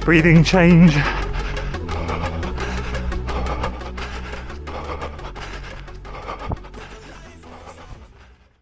breathing change.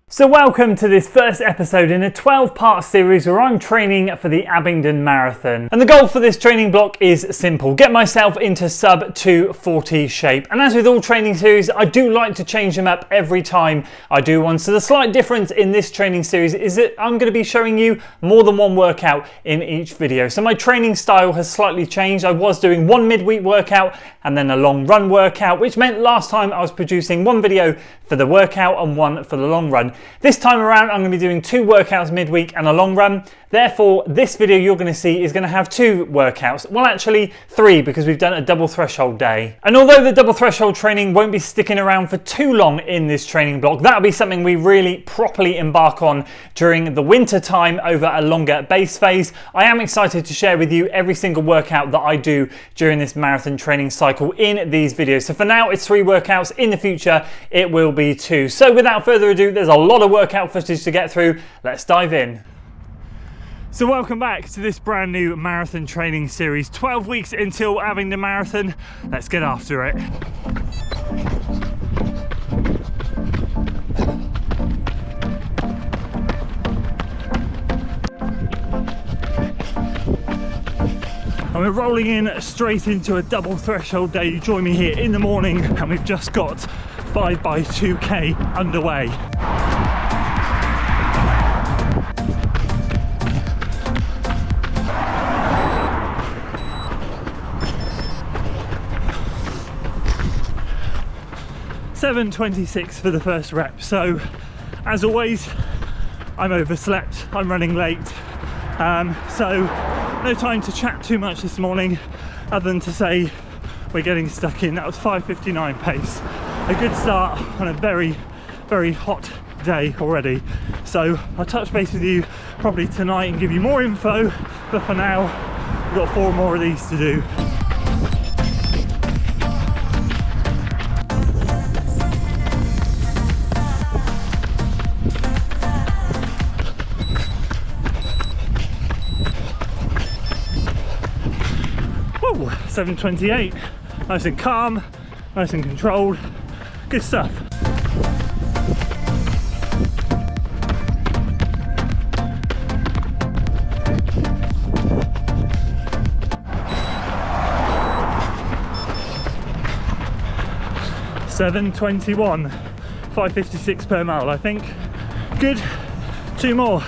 So welcome to this first episode in a 12-part series where I'm training for the Abingdon Marathon. And the goal for this training block is simple: get myself into sub 2:40 shape. And as with all training series, I do like to change them up every time I do one. So the slight difference in this training series is that I'm going to be showing you more than one workout in each video. So my training style has slightly changed. I was doing one midweek workout and then a long run workout, which meant last time I was producing one video for the workout and one for the long run. This time around, I'm going to be doing 2 workouts midweek and a long run. Therefore, this video you're going to see is going to have 2 workouts. Well, actually 3, because we've done a double threshold day. And although the double threshold training won't be sticking around for too long in this training block, that'll be something we really properly embark on during the winter time over a longer base phase. I am excited to share with you every single workout that I do during this marathon training cycle in these videos. So for now, it's 3 workouts. In the future, it will be 2. So without further ado, there's a lot of workout footage to get through. Let's dive in. So welcome back to this brand new marathon training series. 12 weeks until Abingdon Marathon. Let's get after it. And we're rolling in straight into a double threshold day. You join me here in the morning and we've just got 5x2k underway. .7:26 for the first rep. So as always, I'm overslept, I'm running late, so no time to chat too much this morning other than to say we're getting stuck in. That was 5:59 pace, a good start on a very hot day already. So I'll touch base with you probably tonight and give you more info, but for now we've got 4 more of these to do. Woo, 7:28, nice and calm, nice and controlled, good stuff. .7:21, 5:56 per mile, I think. Good, 2 more.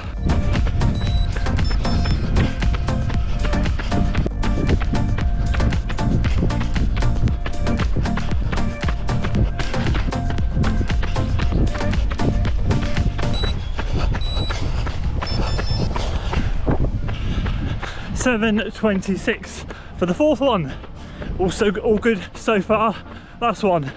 .7:26 for the 4th one. Also all good so far. Last one.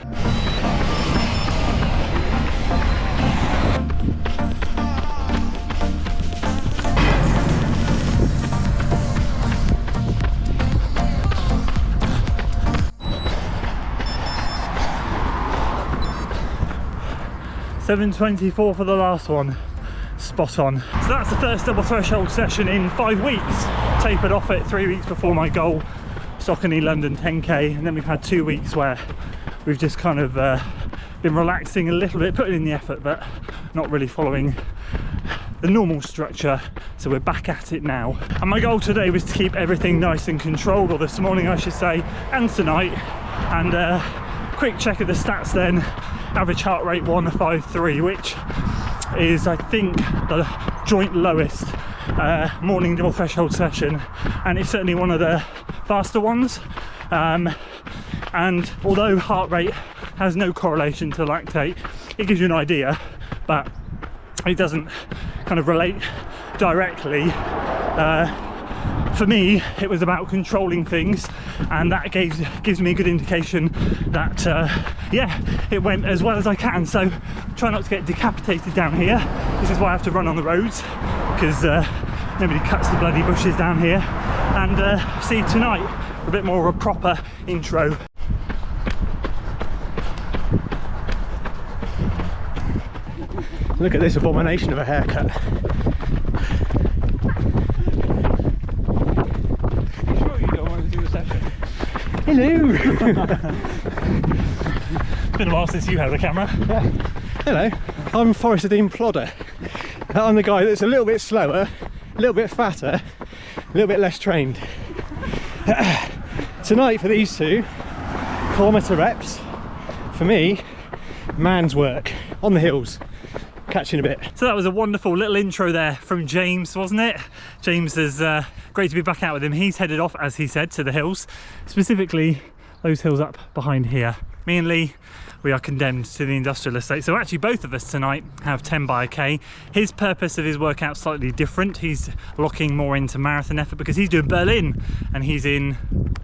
.7:24 for the last one. Spot on. So that's the first double threshold session in 5 weeks. Tapered off it 3 weeks before my goal, Saucony London 10k, and then we've had 2 weeks where we've just kind of been relaxing a little bit, putting in the effort, but not really following the normal structure. So we're back at it now. And my goal today was to keep everything nice and controlled, or this morning I should say, and tonight. And quick check of the stats then, average heart rate 153, which is I think the joint lowest morning double threshold session, and it's certainly one of the faster ones. And although heart rate has no correlation to lactate, it gives you an idea, but it doesn't kind of relate directly. For me, it was about controlling things, and that gives me a good indication that yeah, it went as well as I can. So try not to get decapitated down here. This is why I have to run on the roads, because nobody cuts the bloody bushes down here. And see you tonight for a bit more of a proper intro. Look at this abomination of a haircut. Sure you Hello. Been a while since you had a camera. Hello. I'm Forest Dean Plodder. I'm the guy that's a little bit slower, a little bit fatter, a little bit less trained. Tonight for these 2 kilometre reps, for me, man's work on the hills. Catch you in a bit. So that was a wonderful little intro there from James, wasn't it? James is great to be back out with him. He's headed off, as he said, to the hills, specifically those hills up behind here. Me and Lee, we are condemned to the industrial estate. So actually both of us tonight have 10 by a K. His purpose of his workout slightly different. He's locking more into marathon effort because he's doing Berlin and he's in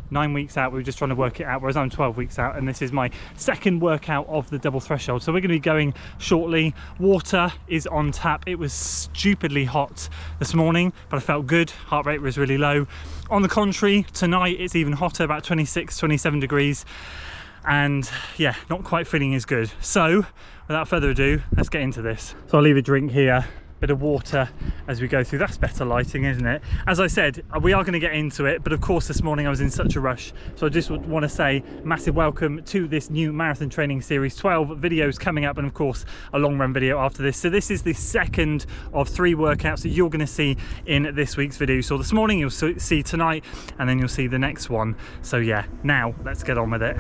9 weeks out. We were just trying to work it out, whereas I'm 12 weeks out, and this is my second workout of the double threshold. So we're going to be going shortly. Water is on tap. It was stupidly hot this morning, but I felt good. Heart rate was really low. On the contrary, tonight it's even hotter, about 26, 27 degrees. And yeah, not quite feeling as good. So without further ado, let's get into this. So I'll leave a drink here, bit of water as we go through. That's better lighting, isn't it? As I said, we are going to get into it, but of course this morning I was in such a rush. So I just want to say massive welcome to this new marathon training series. 12 videos coming up, and of course a long run video after this. So this is the second of 3 workouts that you're going to see in this week's video. So this morning you'll see tonight, and then you'll see the next one. So yeah, now let's get on with it.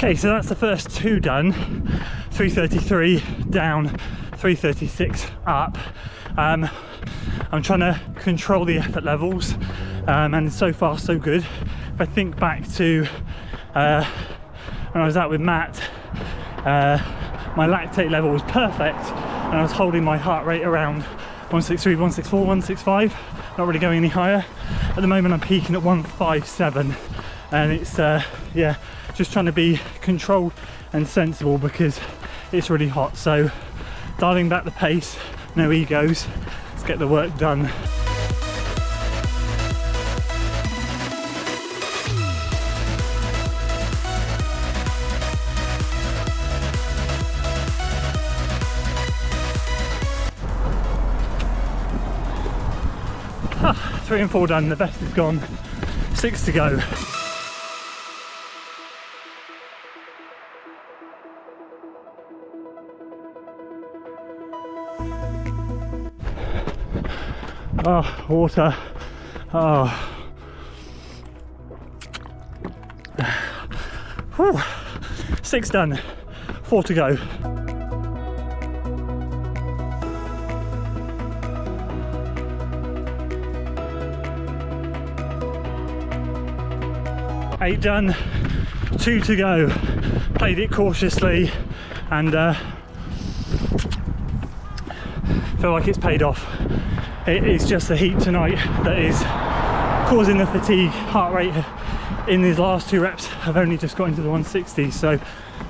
Okay, so that's the first 2 done. 333 down, 336 up. I'm trying to control the effort levels, and so far so good. If I think back to when I was out with Matt, my lactate level was perfect and I was holding my heart rate around 163, 164, 165, not really going any higher. At the moment I'm peaking at 157, and it's yeah, just trying to be controlled and sensible because it's really hot. So dialing back the pace, no egos, let's get the work done. Ah, 3 and 4 done, the best is gone, 6 to go. Oh, water. Oh. Whew. 6 done, 4 to go. Eight done, 2 to go. Played it cautiously and feel like it's paid off. It is just the heat tonight that is causing the fatigue. Heart rate in these last 2 reps have only just got into the 160s, so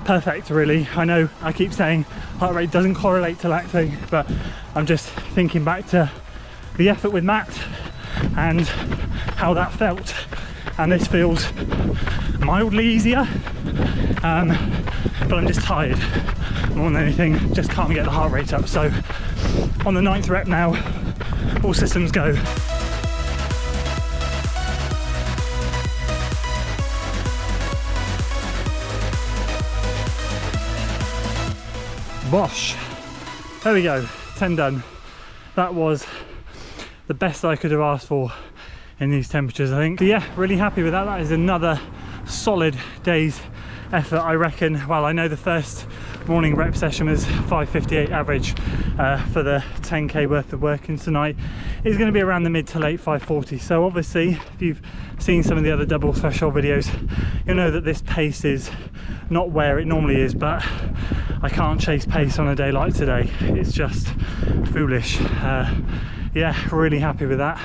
perfect really. I know I keep saying heart rate doesn't correlate to lactate, but I'm just thinking back to the effort with Matt and how that felt, and this feels mildly easier, but I'm just tired more than anything, just can't get the heart rate up. So on the 9th rep now, all systems go. Bosh! There we go, 10 done. That was the best I could have asked for in these temperatures, I think. So yeah, really happy with that. That is another solid day's effort, I reckon. Well, I know the first morning rep session was 5:58 average for the 10k worth of work, and tonight is going to be around the mid to late 5:40. So obviously, if you've seen some of the other double threshold videos, you'll know that this pace is not where it normally is, but I can't chase pace on a day like today. It's just foolish. Yeah, really happy with that.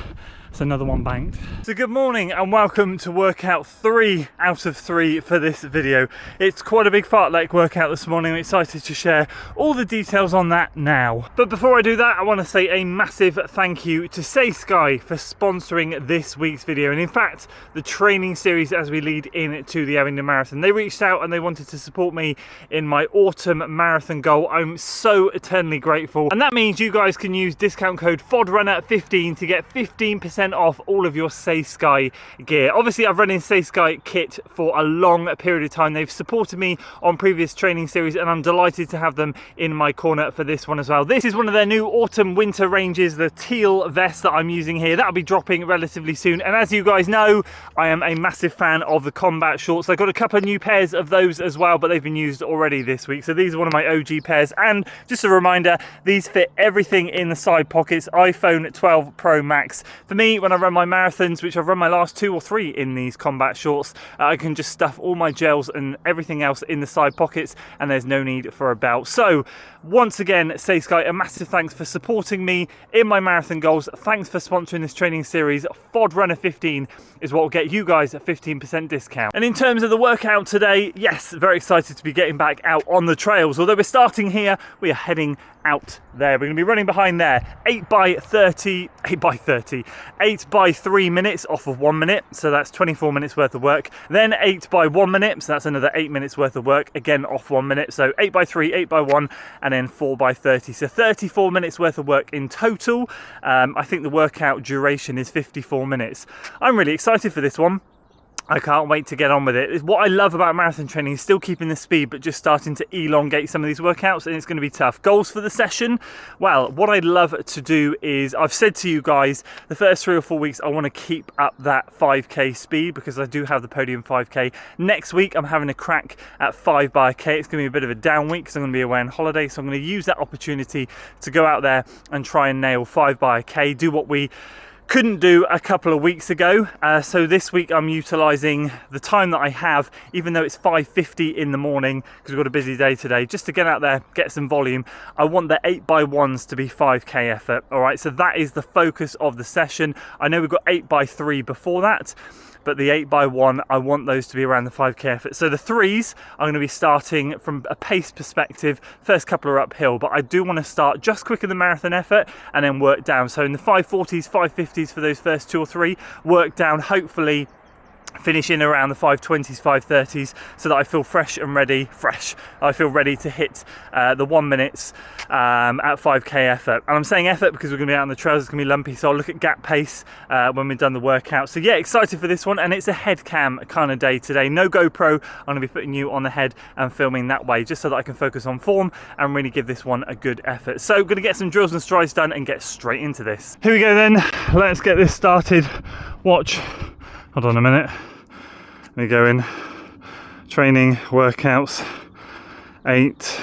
It's another one banked. So good morning and welcome to workout 3 out of 3 for this video. It's quite a big fartlek workout this morning. I'm excited to share all the details on that now. But before I do that, I want to say a massive thank you to SAYSKY for sponsoring this week's video. And in fact, the training series as we lead into the Abingdon Marathon. They reached out and they wanted to support me in my autumn marathon goal. I'm so eternally grateful. And that means you guys can use discount code FODRUNNER15 to get 15% off all of your SAYSKY gear. Obviously, I've run in SAYSKY kit for a long period of time. They've supported me on previous training series and I'm delighted to have them in my corner for this one as well. This is one of their new autumn winter ranges, the teal vest that I'm using here. That'll be dropping relatively soon. And as you guys know, I am a massive fan of the combat shorts. I got a couple of new pairs of those as well, but they've been used already this week. So these are one of my OG pairs. And just a reminder, these fit everything in the side pockets. iPhone 12 Pro Max. For me, when I run my marathons, which I've run my last 2 or 3 in these combat shorts, I can just stuff all my gels and everything else in the side pockets and there's no need for a belt. So once again, SAYSKY, a massive thanks for supporting me in my marathon goals. Thanks for sponsoring this training series. FODRUNNER15 is what will get you guys a 15% discount. And in terms of the workout today, yes, very excited to be getting back out on the trails. Although we're starting here, we are heading out there. We're going to be running behind there. 8 by 3 minutes off of 1 minute. So that's 24 minutes worth of work. Then 8 by 1 minute. So that's another 8 minutes worth of work. Again, off 1 minute. So 8 by 3, 8 by 1, and then 4 by 30. So 34 minutes worth of work in total. I think the workout duration is 54 minutes. I'm really excited for this one. I can't wait to get on with it. What I love about marathon training is still keeping the speed, but just starting to elongate some of these workouts, and it's going to be tough. Goals for the session? Well, what I'd love to do is, I've said to you guys, the first 3 or 4 weeks, I want to keep up that 5K speed because I do have the podium 5K. Next week, I'm having a crack at 5 by a K. It's going to be a bit of a down week because I'm going to be away on holiday, so I'm going to use that opportunity to go out there and try and nail 5 by a K, do what we couldn't do a couple of weeks ago. So this week I'm utilising the time that I have, even though it's 5:50 in the morning because we've got a busy day today, just to get out there, get some volume. I want the 8 by 1s to be 5K effort. All right, so that is the focus of the session. I know we've got 8 by 3 before that, but the 8 by 1, I want those to be around the 5K effort. So the 3s, I'm going to be starting from a pace perspective. First couple are uphill, but I do want to start just quicker than marathon effort and then work down. So in the 540s, 550s for those first 2 or 3, work down, hopefully finishing around the 520s, 530s, so that I feel fresh and ready. I feel ready to hit the 1 minutes at 5K effort. And I'm saying effort because we're going to be out on the trails, it's going to be lumpy, so I'll look at gap pace when we've done the workout. So yeah, excited for this one, and it's a head cam kind of day today. No GoPro, I'm going to be putting you on the head and filming that way, just so that I can focus on form and really give this one a good effort. So going to get some drills and strides done and get straight into this. Here we go then, let's get this started. Watch. Hold on a minute. Let me go in. Training workouts. 8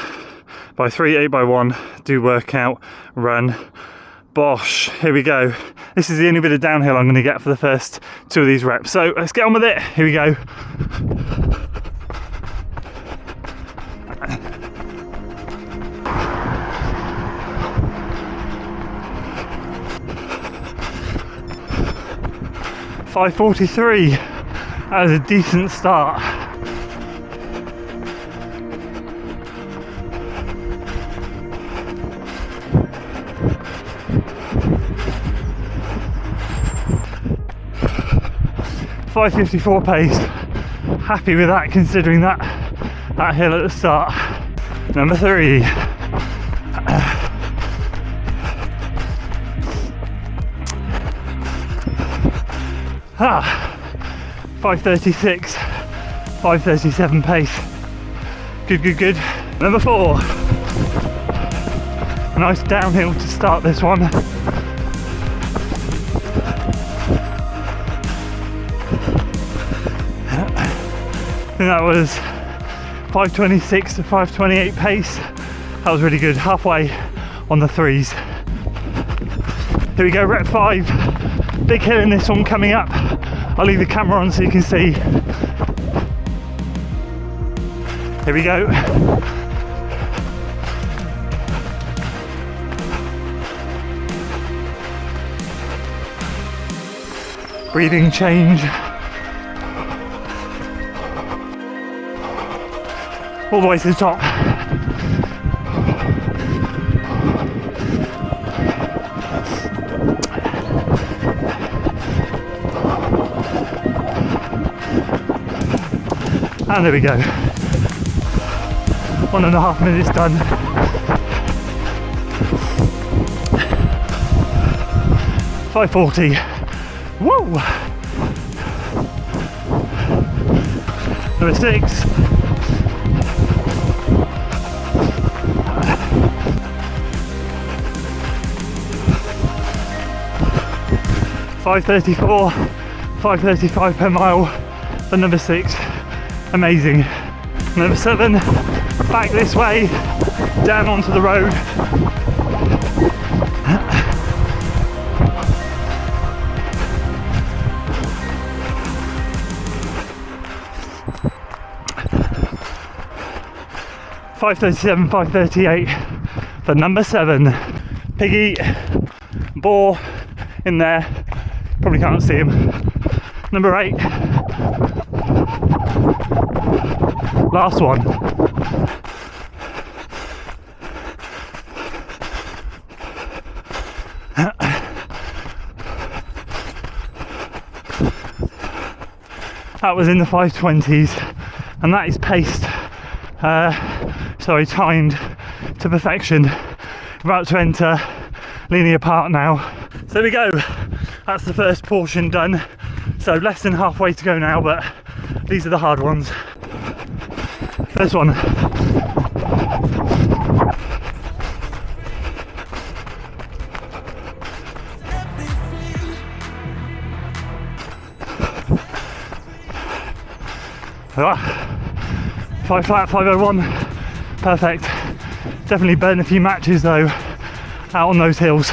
by 3, 8 by 1. Do workout, run. Bosh. Here we go. This is the only bit of downhill I'm going to get for the first 2 of these reps. So let's get on with it. Here we go. .543, that was a decent start. .554 pace, happy with that considering that hill at the start. Number 3. 536, 537 pace. Good. Number 4. A nice downhill to start this one. I think that was 526 to 528 pace. That was really good, halfway on the 3s. Here we go, rep 5. Big hill in this one coming up. I'll leave the camera on so you can see. Here we go. Breathing change. All the way to the top. And there we go. 1.5 minutes done. $5.40. Woo! Number 6. $5.34, $5.35 per mile for number 6. Amazing. Number 7, back this way, down onto the road. $5.37, $5.38 for number 7. Piggy, boar in there, probably can't see him. Number 8. Last one. That was in the 5:20s, and that is paced, timed to perfection. About to enter linear park now. So there we go. That's the first portion done. So less than halfway to go now, but these are the hard ones. First one. Ah, 5 flat, 5:01. Perfect. Definitely burn a few matches though out on those hills.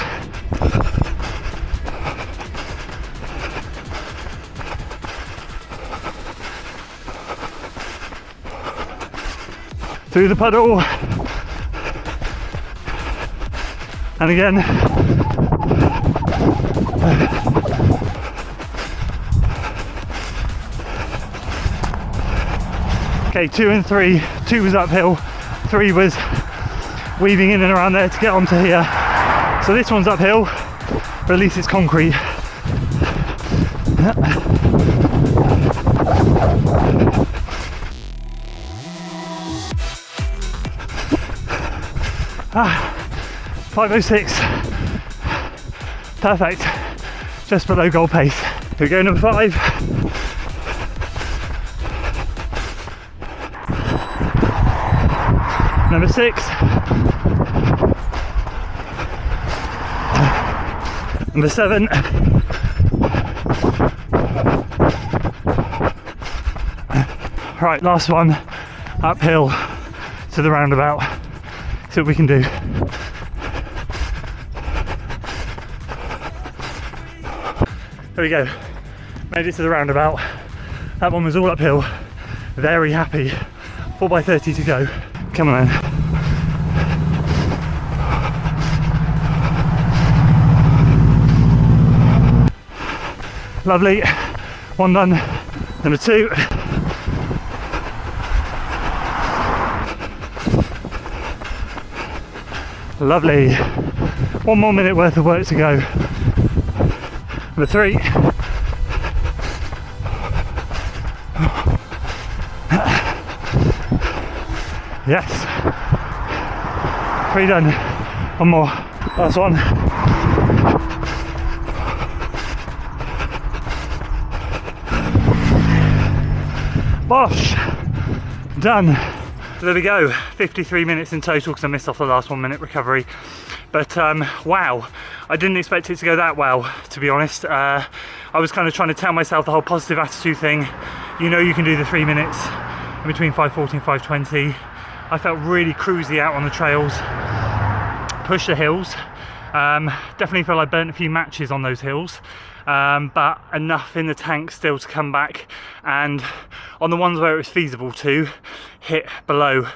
Through the puddle, and again. Okay, 2 and 3. 2 was uphill, 3 was weaving in and around there to get onto here. So this one's uphill, but at least it's concrete. Ah, 5:06. Perfect. Just below goal pace. Here we go, number 5. Number 6. Number 7. Right, last one. Uphill to the roundabout. See what we can do. There we go. Made it to the roundabout. That one was all uphill. Very happy. 4:30 to go. Come on then. Lovely. One done. Number 2. Lovely. 1 more minute worth of work to go. Number 3. Yes. 3 done. 1 more. Last one. Bosh. Done. So there we go, 53 minutes in total because I missed off the last 1 minute recovery. But wow, I didn't expect it to go that well, to be honest. I was kind of trying to tell myself the whole positive attitude thing. You know you can do the 3 minutes in between 5:40 and 5:20. I felt really cruisy out on the trails, pushed the hills, Definitely feel I burnt a few matches on those hills, but enough in the tank still to come back, and on the ones where it was feasible to hit below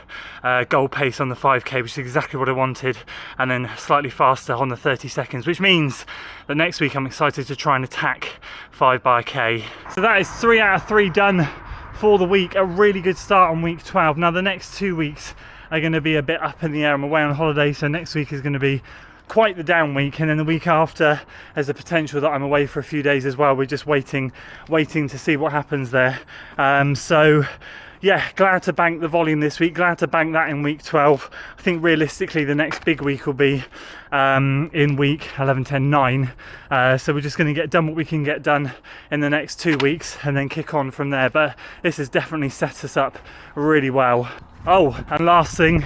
goal pace on the 5k, which is exactly what I wanted, and then slightly faster on the 30 seconds, which means that next week I'm excited to try and attack 5 by K. So that is 3 out of 3 done for the week. A really good start on week 12. Now the next 2 weeks are going to be a bit up in the air. I'm away on holiday, so next week is going to be quite the down week, and then the week after there's a potential that I'm away for a few days as well. We're just waiting to see what happens there. So yeah, glad to bank the volume this week, glad to bank that in week 12. I think realistically the next big week will be in week 11, 10, 9. So we're just going to get done what we can get done in the next 2 weeks and then kick on from there. But this has definitely set us up really well. Oh, and last thing,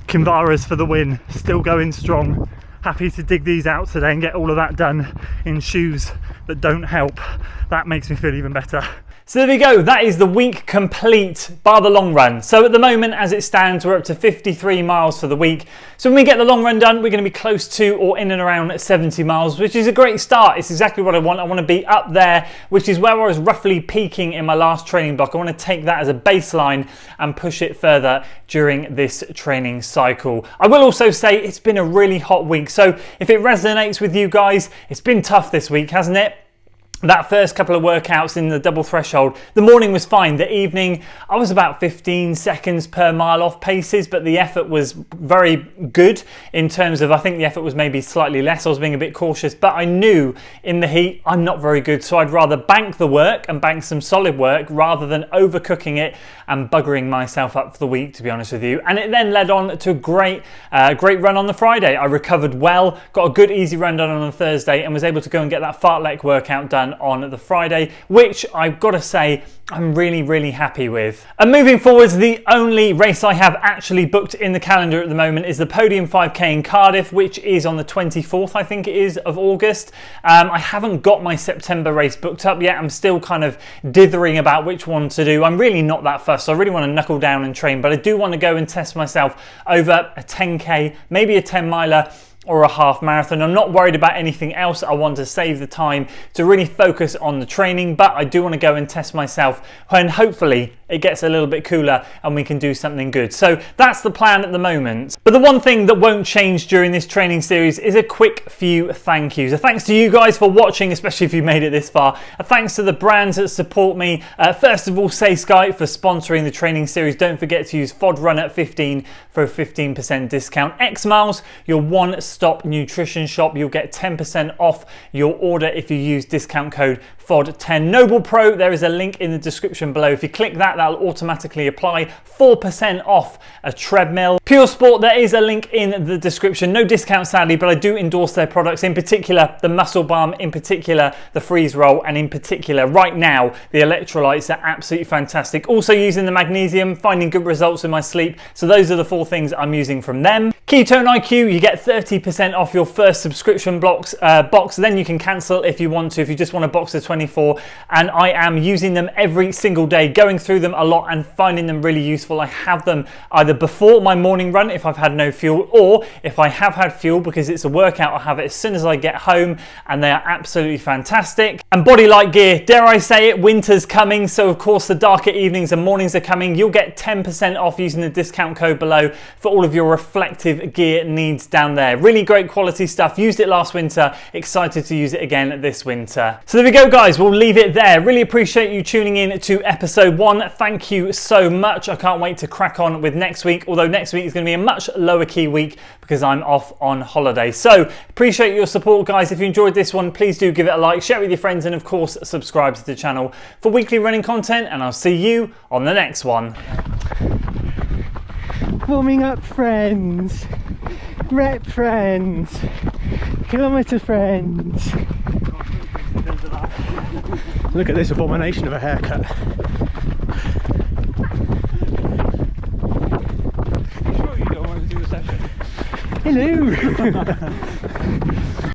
Kinvaras for the win, still going strong. Happy to dig these out today and get all of that done in shoes that don't help. That makes me feel even better. So there we go, that is the week complete, bar the long run. So at the moment, as it stands, we're up to 53 miles for the week. So when we get the long run done, we're going to be close to or in and around 70 miles, which is a great start. It's exactly what I want. I want to be up there, which is where I was roughly peaking in my last training block. I want to take that as a baseline and push it further during this training cycle. I will also say it's been a really hot week. So if it resonates with you guys, it's been tough this week, hasn't it? That first couple of workouts in the double threshold, the morning was fine. The evening, I was about 15 seconds per mile off paces, but the effort was very good in terms of, I think the effort was maybe slightly less. I was being a bit cautious, but I knew in the heat, I'm not very good. So I'd rather bank the work and bank some solid work rather than overcooking it and buggering myself up for the week, to be honest with you. And it then led on to a great run on the Friday. I recovered well, got a good easy run done on the Thursday, and was able to go and get that fartlek workout done on the Friday, which I've got to say I'm really happy with. And moving forwards, the only race I have actually booked in the calendar at the moment is the Podium 5k in Cardiff, which is on the 24th, I think it is, of August. I haven't got my September race booked up yet. I'm still kind of dithering about which one to do. I'm really not that fussed. I really want to knuckle down and train, but I do want to go and test myself over a 10k, maybe a 10 miler, or a half marathon. I'm not worried about anything else. I want to save the time to really focus on the training, but I do want to go and test myself when hopefully it gets a little bit cooler and we can do something good. So that's the plan at the moment. But the one thing that won't change during this training series is a quick few thank yous. A thanks to you guys for watching, especially if you made it this far. A thanks to the brands that support me. First of all, SAYSKY for sponsoring the training series. Don't forget to use FODRUN15 for a 15% discount. X Miles, your one-stop nutrition shop. You'll get 10% off your order if you use discount code FOD10. Noble Pro, there is a link in the description below. If you click that, that'll automatically apply 4% off a treadmill. Pure Sport, there is a link in the description. No discount sadly, but I do endorse their products, in particular the Muscle Balm, in particular the Freeze Roll, and in particular right now the electrolytes are absolutely fantastic. Also using the magnesium, finding good results in my sleep. So those are the 4 things I'm using from them. Ketone IQ, you get 30% off your first subscription box, then you can cancel if you want to, if you just want a box of 24. And I am using them every single day, going through them a lot and finding them really useful. I have them either before my morning run if I've had no fuel, or if I have had fuel because it's a workout, I'll have it as soon as I get home, and they are absolutely fantastic. And Body Light Gear, dare I say it, winter's coming, so of course the darker evenings and mornings are coming. You'll get 10% off using the discount code below for all of your reflective gear needs down there. Really great quality stuff. Used it last winter, excited to use it again this winter. So there we go guys, we'll leave it there. Really appreciate you tuning in to episode 1. Thank you so much. I can't wait to crack on with next week, although next week is going to be a much lower key week because I'm off on holiday. So appreciate your support guys. If you enjoyed this one, please do give it a like, share it with your friends, and of course subscribe to the channel for weekly running content, and I'll see you on the next one. Warming up friends, rep friends, kilometre friends. Look at this abomination of a haircut. Sure you don't want to do a session? Hello.